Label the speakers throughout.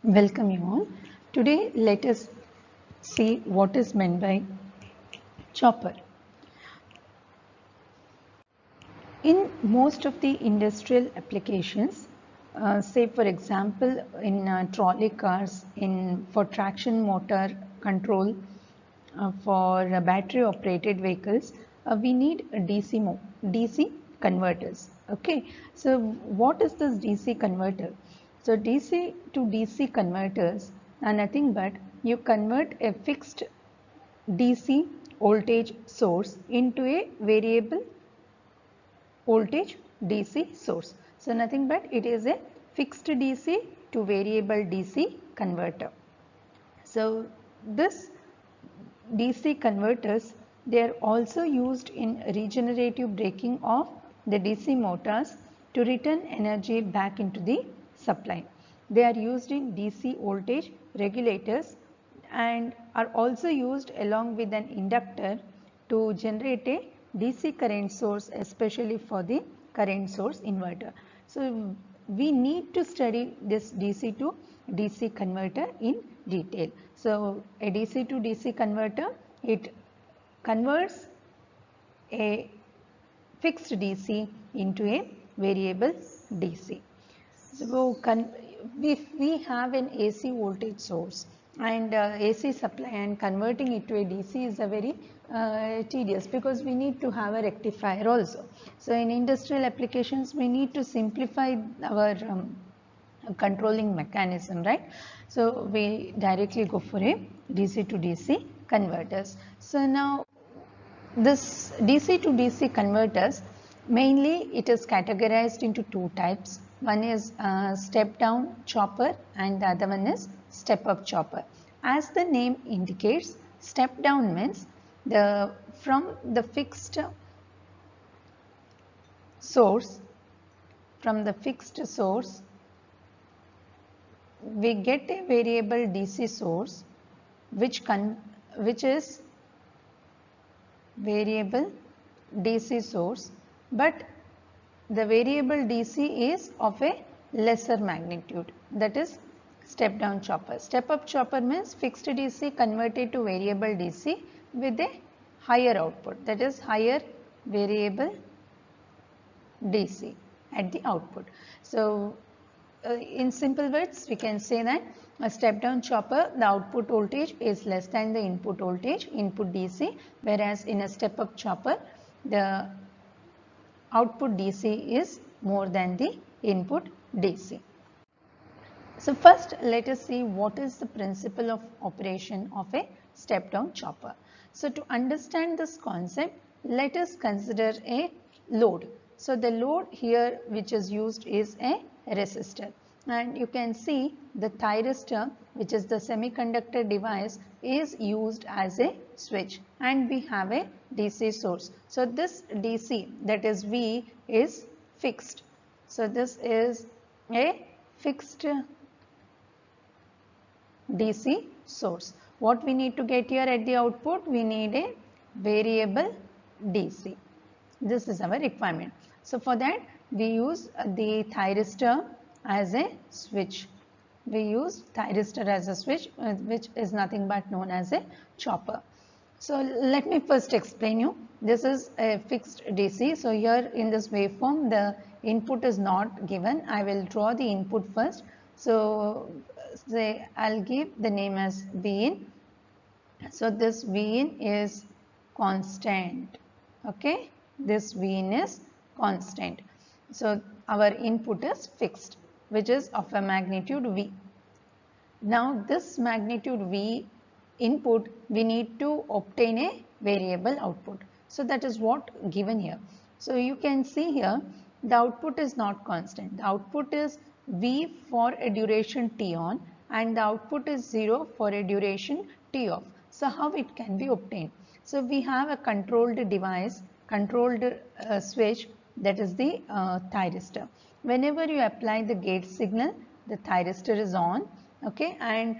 Speaker 1: Welcome you all. Today let us see what is meant by chopper. In most of the industrial applications, say for example in trolley cars, for traction motor control, for battery operated vehicles, we need DC converters. Okay, so what is this DC converter? So DC to DC converters are nothing but you convert a fixed DC voltage source into a variable voltage DC source. So nothing but it is a fixed DC to variable DC converter. So this DC converters, they are also used in regenerative braking of the DC motors to return energy back into the supply. They are used in DC voltage regulators and are also used along with an inductor to generate a DC current source, especially for the current source inverter. So we need to study this DC to DC converter in detail. So a DC to DC converter, it converts a fixed DC into a variable DC. So if we have an AC voltage source and AC supply and converting it to a DC is a very tedious, because we need to have a rectifier also. So in industrial applications we need to simplify our controlling mechanism, right? So we directly go for a DC to DC converters. So now this DC to DC converters, mainly it is categorized into two types. One is step down chopper and the other one is step up chopper. As the name indicates, step down means from the fixed source, we get a variable DC source which is variable DC source, but the variable DC is of a lesser magnitude, that is step down chopper. Step up chopper means fixed DC converted to variable DC with a higher output, that is higher variable DC at the output. So in simple words, we can say that a step down chopper, the output voltage is less than the input voltage, input DC, whereas in a step up chopper, the output DC is more than the input DC. So first let us see what is the principle of operation of a step down chopper. So to understand this concept, let us consider a load. So the load here which is used is a resistor, and you can see the thyristor, which is the semiconductor device, is used as a switch, and we have a DC source. So this DC, that is V, is fixed. So this is a fixed DC source. What we need to get here at the output? We need a variable DC. This is our requirement. So for that we use the thyristor as a switch. We use thyristor as a switch, which is nothing but known as a chopper. So let me first explain you. This is a fixed DC. So here in this waveform the input is not given. I will draw the input first. So say I'll give the name as Vin. So this Vin is constant. Okay, this Vin is constant. So our input is fixed, which is of a magnitude V. Now this magnitude V input, we need to obtain a variable output. So that is what given here. So you can see here the output is not constant. The output is V for a duration T on and the output is 0 for a duration T off. So how it can be obtained? So we have a controlled device, controlled switch that is the thyristor. Whenever you apply the gate signal, the thyristor is on, okay, and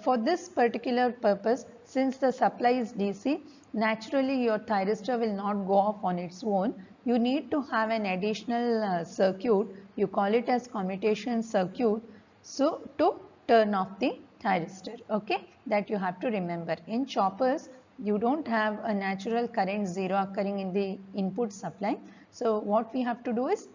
Speaker 1: for this particular purpose, since the supply is DC, naturally your thyristor will not go off on its own. You need to have an additional circuit, you call it as commutation circuit, so to turn off the thyristor, okay, that you have to remember. In choppers, you don't have a natural current zero occurring in the input supply. So what we have to do is,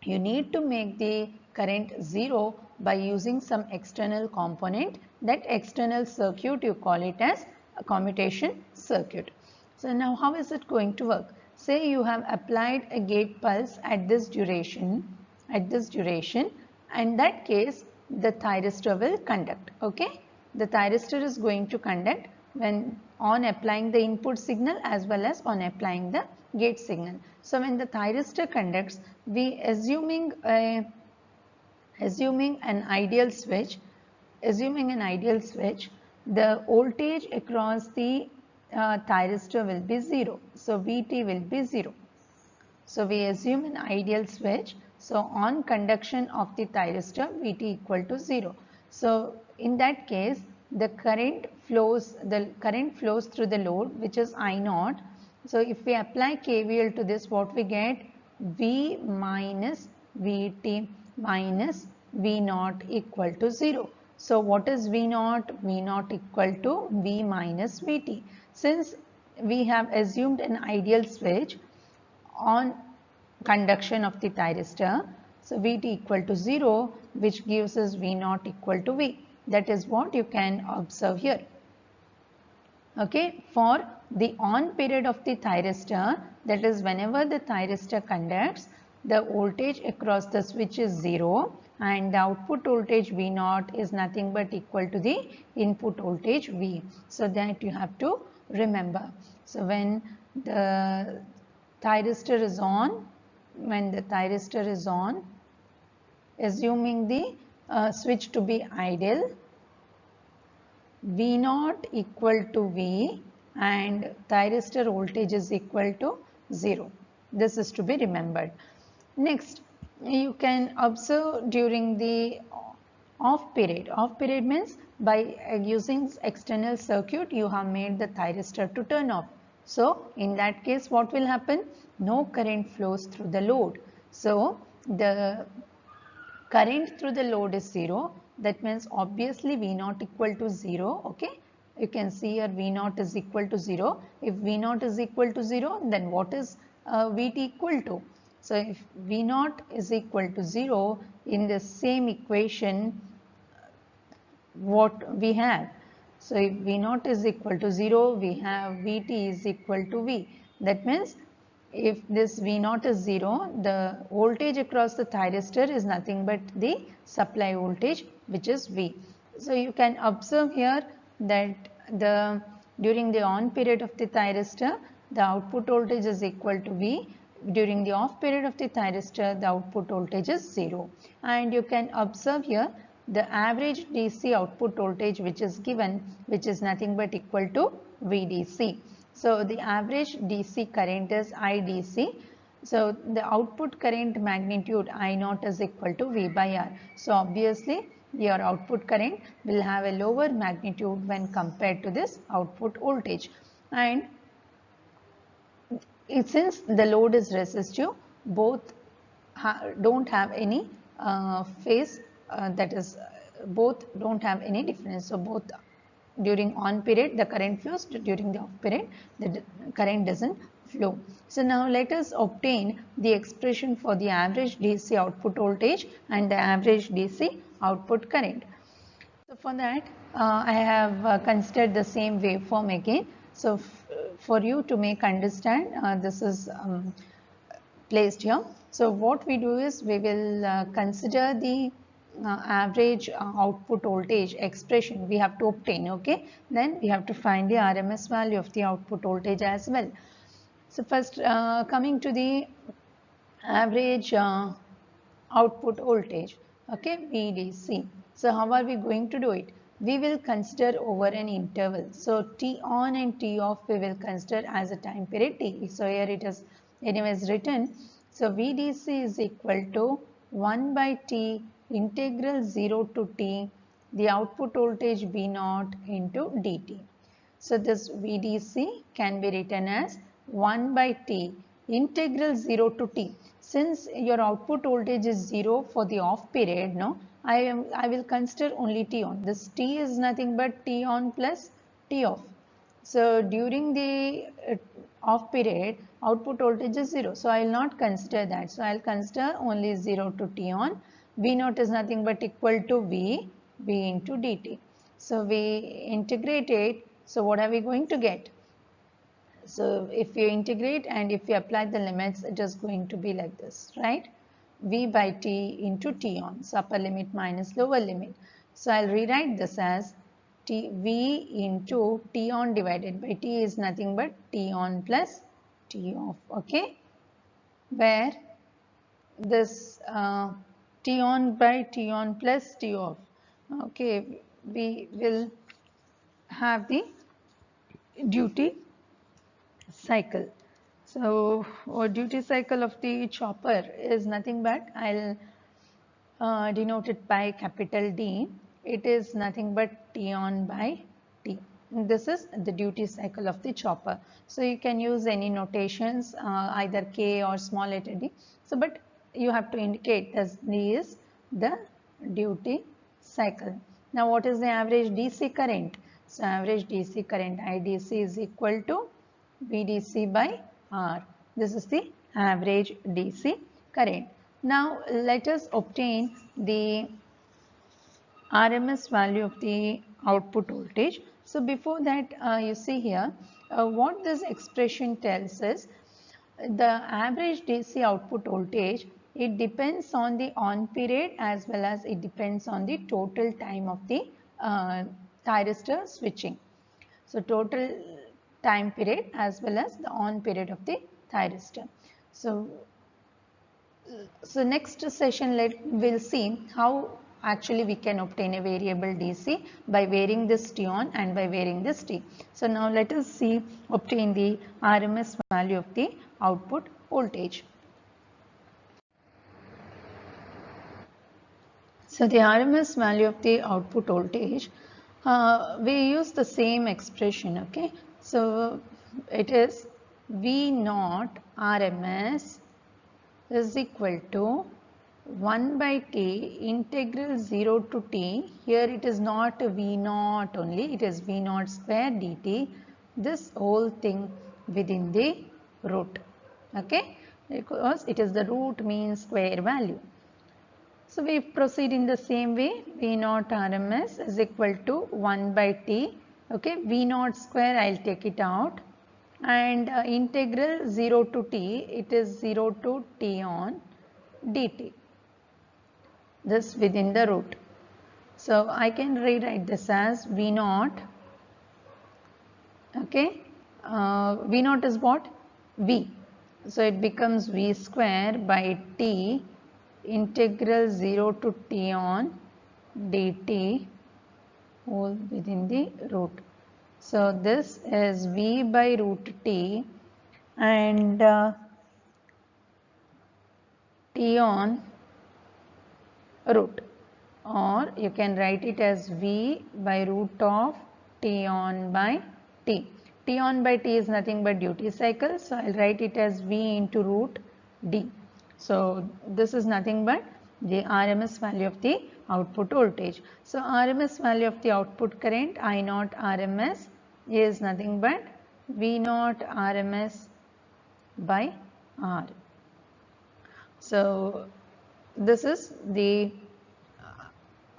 Speaker 1: you need to make the current zero by using some external component. That external circuit, you call it as a commutation circuit. So now how is it going to work? Say you have applied a gate pulse at this duration, in that case the thyristor will conduct, okay. The thyristor is going to conduct when on applying the input signal as well as on applying the gate signal. So when the thyristor conducts, we assuming an ideal switch, the voltage across the thyristor will be 0. So Vt will be 0. So we assume an ideal switch. So on conduction of the thyristor, Vt equal to 0. So in that case, the current flows through the load, which is I0. So if we apply KVL to this, what we get? V minus Vt minus V0 equal to 0. So what is V0? V0 equal to V minus Vt. Since we have assumed an ideal switch on conduction of the thyristor, so Vt equal to 0, which gives us V0 equal to V. That is what you can observe here. Okay, for the on period of the thyristor, that is whenever the thyristor conducts, the voltage across the switch is 0 and the output voltage V0 is nothing but equal to the input voltage V. So that you have to remember. So when the thyristor is on, assuming the switch to be idle, V0 equal to V and thyristor voltage is equal to 0. This is to be remembered. Next, you can observe during the off period. Off period means by using external circuit, you have made the thyristor to turn off. So in that case, what will happen? No current flows through the load. So the current through the load is 0. That means obviously V0 equal to 0. Okay, you can see here V0 is equal to 0. If V0 is equal to 0, then what is Vt equal to? So if V0 is equal to 0, in the same equation, what we have? So if V0 is equal to 0, we have Vt is equal to V. That means if this V0 is 0, the voltage across the thyristor is nothing but the supply voltage, which is V. So you can observe here that during the on period of the thyristor, the output voltage is equal to V. During the off period of the thyristor, the output voltage is 0. And you can observe here the average DC output voltage which is given, which is nothing but equal to VDC. So the average DC current is IDC. So the output current magnitude I0 is equal to V by R. So obviously your output current will have a lower magnitude when compared to this output voltage. And since the load is resistive, both don't have any phase, that is both don't have any difference. So both during on period the current flows, during the off period the current doesn't flow. So now let us obtain the expression for the average DC output voltage and the average DC output current. So for that I have considered the same waveform again. So for you to make understand, this is placed here. So what we do is we will consider the average output voltage expression we have to obtain. Okay, then we have to find the RMS value of the output voltage as well. So first coming to the average output voltage, okay, VDC. So how are we going to do it? We will consider over an interval. So T on and T off we will consider as a time period T. So here it is anyways written So VDC is equal to 1 by T integral 0 to T, the output voltage V0 into dt. So this VDC can be written as 1 by T integral 0 to T. Since your output voltage is 0 for the off period, no, I will consider only T on. This T is nothing but T on plus T off. So during the off period, output voltage is 0. So I will not consider that. So I will consider only 0 to T on. V0 is nothing but equal to V into dt. So we integrate it. So what are we going to get? So if you integrate and if you apply the limits, it is going to be like this, right? V by T into T on. So upper limit minus lower limit. So I'll rewrite this as V into T on divided by T is nothing but T on plus T off, okay? Where this T on by T on plus T off, okay, we will have the duty cycle. So duty cycle of the chopper is nothing but, I'll denote it by capital D. It is nothing but T on by T. This is the duty cycle of the chopper. So you can use any notations, either K or small letter d. So but you have to indicate this is the duty cycle. Now what is the average DC current? So average DC current IDC is equal to VDC by R. This is the average DC current. Now let us obtain the RMS value of the output voltage. So before that, you see here, what this expression tells us, the average DC output voltage, it depends on the on period as well as it depends on the total time of the thyristor switching. So total time period as well as the on period of the thyristor. So next session we'll see how actually we can obtain a variable DC by varying this T on and by varying this T. So now let us see obtain the RMS value of the output voltage. So the RMS value of the output voltage, we use the same expression, okay. So it is V0 RMS is equal to 1 by T integral 0 to T. Here it is not V0 only, it is V0 square dt. This whole thing within the root, okay, because it is the root mean square value. So we proceed in the same way. V0 RMS is equal to 1 by T. Okay, V0 square I'll take it out, and integral 0 to T, it is 0 to T on dt. This within the root. So I can rewrite this as V0. Okay, V0 is what? V. So it becomes V square by T integral 0 to T on dt whole within the root. So this is V by root T and T on root, or you can write it as V by root of T on by T. T on by T is nothing but duty cycle, so I'll write it as V into root D. So this is nothing but the RMS value of the output voltage. So RMS value of the output current I0 RMS is nothing but V0 RMS by R. So this is the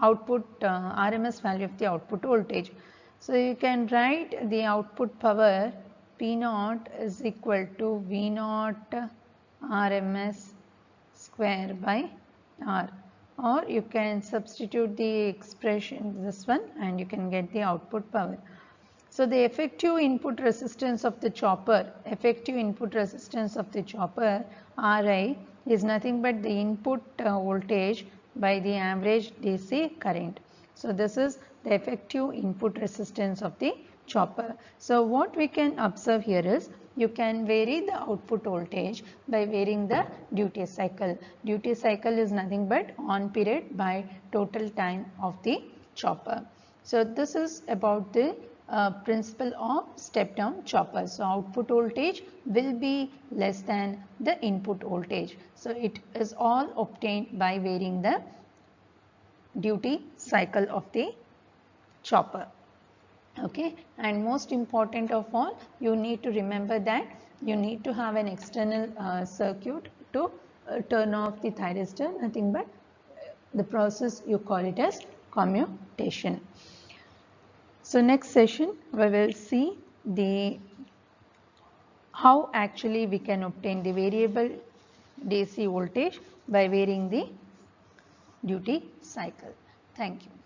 Speaker 1: output RMS value of the output voltage. So you can write the output power P0 is equal to V0 RMS square by R, or you can substitute the expression this one and you can get the output power. So the effective input resistance of the chopper, Ri, is nothing but the input voltage by the average DC current. So this is the effective input resistance of the chopper. So what we can observe here is you can vary the output voltage by varying the duty cycle. Duty cycle is nothing but on period by total time of the chopper. So this is about the principle of step down chopper. So output voltage will be less than the input voltage. So it is all obtained by varying the duty cycle of the chopper. Okay, and most important of all, you need to remember that you need to have an external circuit to turn off the thyristor, nothing but the process you call it as commutation. So next session we will see the how actually we can obtain the variable DC voltage by varying the duty cycle. Thank you.